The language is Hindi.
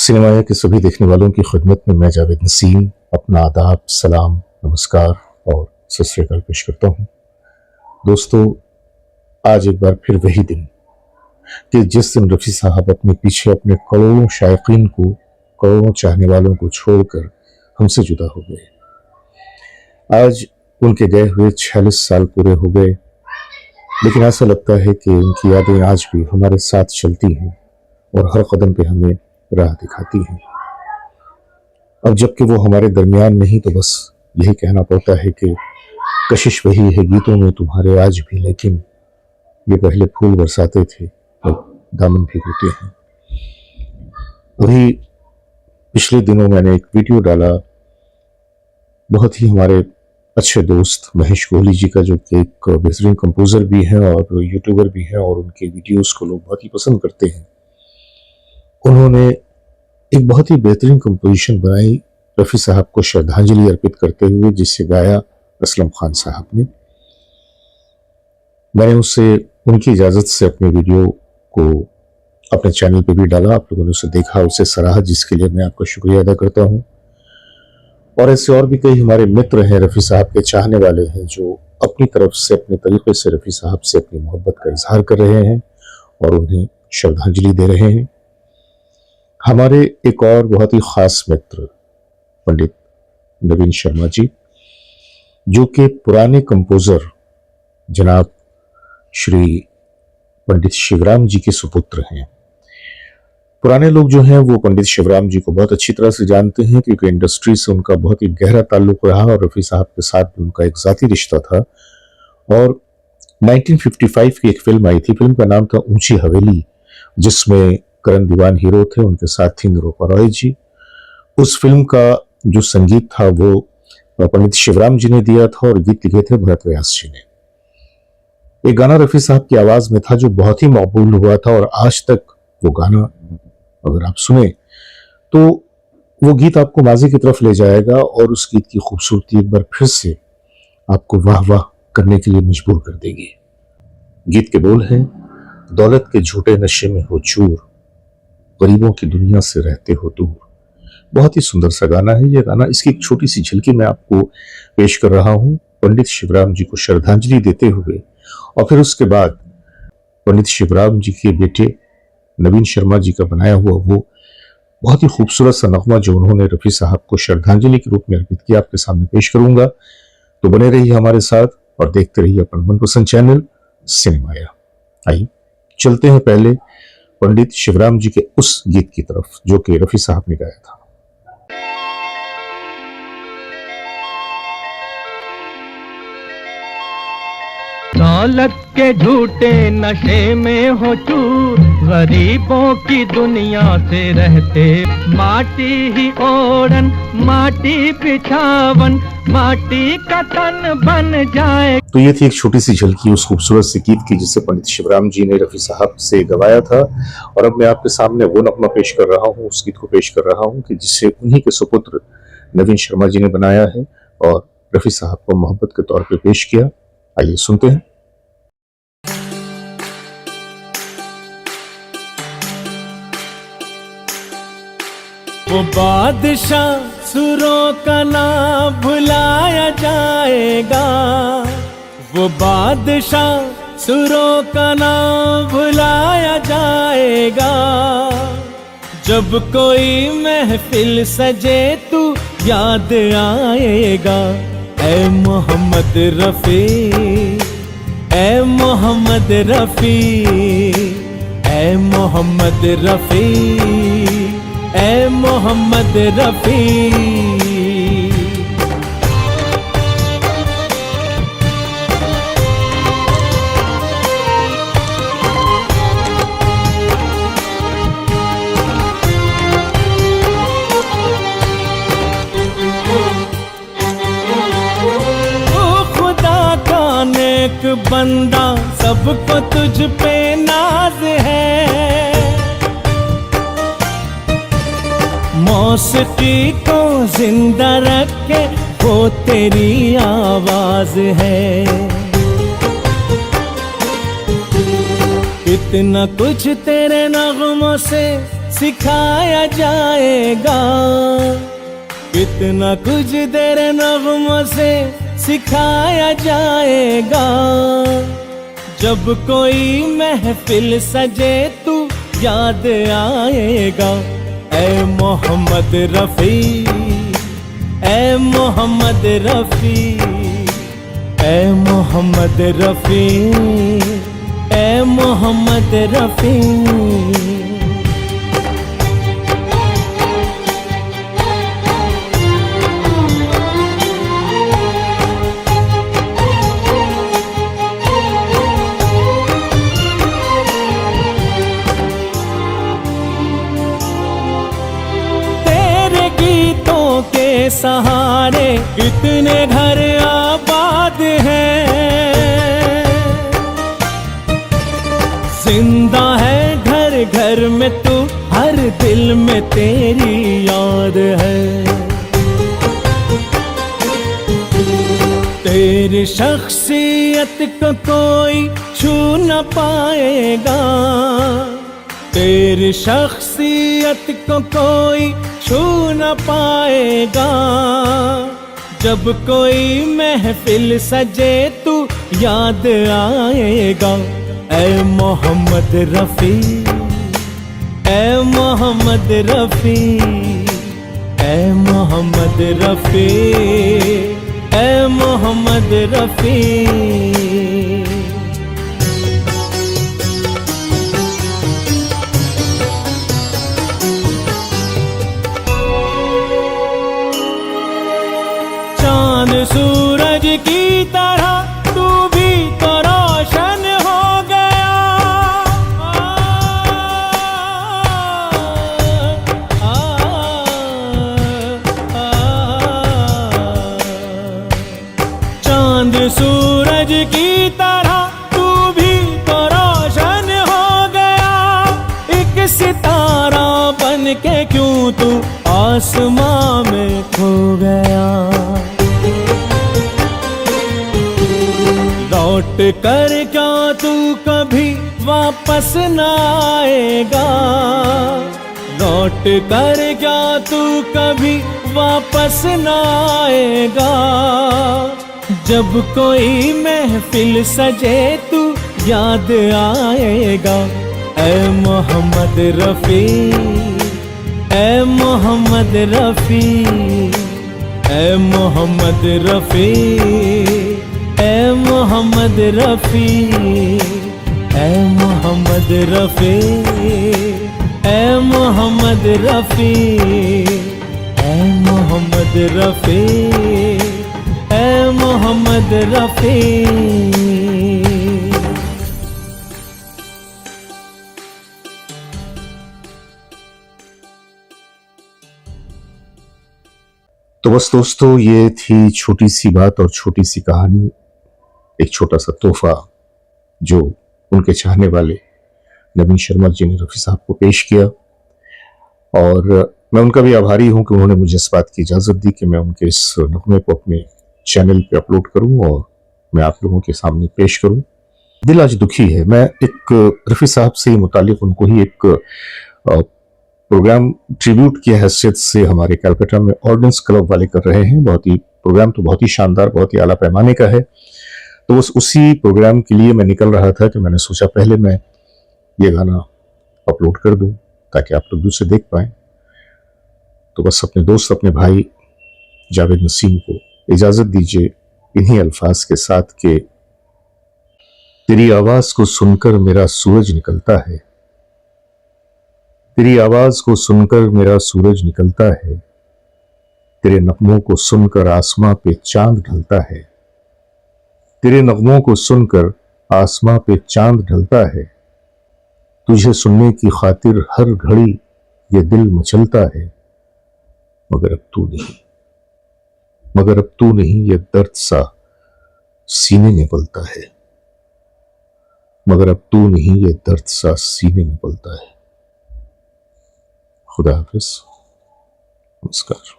सिनेमाया के सभी देखने वालों की खिदमत में मैं जावेद नसीम अपना आदाब, सलाम, नमस्कार और सत श्री अकाल पेश करता हूँ। दोस्तों, आज एक बार फिर वही दिन कि जिस दिन रफ़ी साहब अपने पीछे अपने करोड़ों शायकीन को, करोड़ों चाहने वालों को छोड़कर हमसे जुदा हो गए। आज उनके गए हुए 46 साल पूरे हो गए, लेकिन ऐसा लगता है कि उनकी यादें आज भी हमारे साथ चलती हैं और हर कदम पे हमें राह दिखाती हैं। अब जबकि वो हमारे दरमियान नहीं तो बस यही कहना पड़ता है कि कशिश वही है गीतों में तुम्हारे आज भी, लेकिन ये पहले फूल बरसाते थे अब दामन भिगोते हैं। वही पिछले दिनों मैंने एक वीडियो डाला, बहुत ही हमारे अच्छे दोस्त महेश कोहली जी का, जो कि एक बेहतरीन कंपोज़र भी हैं और यूट्यूबर भी हैं और उनके वीडियोस को लोग बहुत ही पसंद करते हैं। उन्होंने एक बहुत ही बेहतरीन कंपोजिशन बनाई रफ़ी साहब को श्रद्धांजलि अर्पित करते हुए, जिसे गाया असलम खान साहब ने। मैंने उससे उनकी इजाज़त से अपने वीडियो को अपने चैनल पे भी डाला। आप लोगों ने उसे देखा, उसे सराहा, जिसके लिए मैं आपका शुक्रिया अदा करता हूँ। और ऐसे और भी कई हमारे मित्र हैं, रफ़ी साहब के चाहने वाले हैं, जो अपनी तरफ से अपने तरीके से रफ़ी साहब से अपनी मोहब्बत का इजहार कर रहे हैं और उन्हें श्रद्धांजलि दे रहे हैं। हमारे एक और बहुत ही ख़ास मित्र पंडित नवीन शर्मा जी, जो कि पुराने कंपोज़र जनाब श्री पंडित शिवराम जी के सुपुत्र हैं। पुराने लोग जो हैं वो पंडित शिवराम जी को बहुत अच्छी तरह से जानते हैं, क्योंकि इंडस्ट्री से उनका बहुत ही गहरा ताल्लुक रहा और रफ़ी साहब के साथ भी उनका एक ज़ाती रिश्ता था। और 1955 की एक फिल्म आई थी, फिल्म का नाम था ऊंची हवेली, जिसमें करण दीवान हीरो थे, उनके साथ थी निरूपा रॉय जी। उस फिल्म का जो संगीत था वो पंडित शिवराम जी ने दिया था और गीत लिखे थे भरत व्यास जी ने। एक गाना रफ़ी साहब की आवाज में था जो बहुत ही मकबूल हुआ था, और आज तक वो गाना अगर आप सुने तो वो गीत आपको माजी की तरफ ले जाएगा और उस गीत की खूबसूरती एक बार फिर से आपको वाह वाह करने के लिए मजबूर कर देगी। गीत के बोल हैं, दौलत के झूठे नशे में हो चूर, गरीबों की दुनिया से रहते हो दूर। बहुत ही सुंदर सा गाना है ये गाना। इसकी एक छोटी सी झलकी मैं आपको पेश कर रहा हूं, पंडित शिवराम जी को श्रद्धांजलि देते हुए। और फिर उसके बाद पंडित शिवराम जी के बेटे नवीन शर्मा जी का बनाया हुआ वो बहुत ही खूबसूरत सा नगमा जो उन्होंने रफ़ी साहब को श्रद्धांजलि के रूप में अर्पित किया, आपके सामने पेश करूंगा। तो बने रहिए हमारे साथ और देखते रहिए अपना मनपसंद चैनल सिनेमाया। आइए चलते हैं पहले पंडित शिवराम जी के उस गीत की तरफ जो कि रफ़ी साहब ने गाया था। दौलत के झूठे नशे में हो चूर, गरीबों की दुनिया से रहते, माटी ही ओढ़न माटी बिछावन, माटी का तन बन जाए। तो ये थी एक छोटी सी झलकी उस खूबसूरत से गीत की जिसे पंडित शिवराम जी ने रफ़ी साहब से गवाया था। और अब मैं आपके सामने वो नगमा पेश कर रहा हूँ, उस गीत को पेश कर रहा हूँ कि जिसे उन्हीं के सुपुत्र नवीन शर्मा जी ने बनाया है और रफ़ी साहब को मोहब्बत के तौर पे पेश किया। आइए सुनते हैं। वो बादशाह सुरों का ना भुलाया जाएगा, वो बादशाह सुरों का ना भुलाया जाएगा। जब कोई महफिल सजे तू याद आएगा। ऐ मोहम्मद रफ़ी, ऐ मोहम्मद रफ़ी, ऐ मोहम्मद रफ़ी, ऐ मोहम्मद रफ़ी। एक बंदा सबको तुझ पे नाज है, मौसीकी को जिंदा रखे वो तेरी आवाज है। कितना कुछ तेरे नगमों से सिखाया जाएगा। कितना कुछ तेरे नग़्मों से सिखाया जाएगा। जब कोई महफिल सजे तू याद आएगा। ऐ मोहम्मद रफ़ी, ऐ मोहम्मद रफ़ी, ऐ मोहम्मद रफ़ी, ऐ मोहम्मद रफ़ी। के सहारे कितने घर आबाद हैं। जिंदा है घर घर में तू, हर दिल में तेरी याद है। तेरी शख्सियत को कोई छू न पाएगा। तेरी शख्सियत को कोई छू न पाएगा। जब कोई महफिल सजे तू याद आएगा। ऐ मोहम्मद रफ़ी, ऐ मोहम्मद रफ़ी, ऐ मोहम्मद रफ़ी, ऐ मोहम्मद रफ़ी। चाँद सूरज की तरह तू भी तो रोशन हो गया। चाँद सूरज की तरह तू भी तो रोशन हो गया। एक सितारा बन के क्यों तू आसमां में खो गया। लौट कर क्या तू कभी वापस न आएगा। लौट कर क्या तू कभी वापस न आएगा। जब कोई महफिल सजे तू याद आएगा। ऐ मोहम्मद रफ़ी, ऐ मोहम्मद रफ़ी, ऐ मोहम्मद रफ़ी, ऐ मोहम्मद रफ़ी, ऐ मोहम्मद रफ़ी, ऐ मोहम्मद रफ़ी, ऐ मोहम्मद रफ़ी, ऐ मोहम्मद रफ़ी। तो बस दोस्तों, ये थी छोटी सी बात और छोटी सी कहानी, एक छोटा सा तोहफा जो उनके चाहने वाले नवीन शर्मा जी ने रफ़ी साहब को पेश किया। और मैं उनका भी आभारी हूं कि उन्होंने मुझे इस बात की इजाज़त दी कि मैं उनके इस नगमे को अपने चैनल पे अपलोड करूं और मैं आप लोगों के सामने पेश करूं। दिल आज दुखी है। मैं एक रफ़ी साहब से मुतालिक उनको ही एक प्रोग्राम ट्रिब्यूट की हैसियत से हमारे कैलकाटा में ऑर्डिनेंस क्लब वाले कर रहे हैं। प्रोग्राम तो बहुत ही शानदार, बहुत ही आला पैमाने का है। तो बस उसी प्रोग्राम के लिए मैं निकल रहा था कि मैंने सोचा पहले मैं ये गाना अपलोड कर दूं ताकि आप लोग उसे देख पाएं। तो बस अपने दोस्त, अपने भाई जावेद नसीम को इजाजत दीजिए इन्हीं अल्फाज के साथ कि तेरी आवाज को सुनकर मेरा सूरज निकलता है। तेरी आवाज को सुनकर मेरा सूरज निकलता है। तेरे नगमों को सुनकर आसमां पे चांद ढलता है। तेरे नगमों को सुनकर आसमां पे चांद ढलता है। तुझे सुनने की खातिर हर घड़ी ये दिल मचलता है। मगर अब तू नहीं, मगर अब तू नहीं, ये दर्द सा सीने में पलता है। मगर अब तू नहीं, ये दर्द सा सीने में पलता है। खुदा हाफिज, नमस्कार।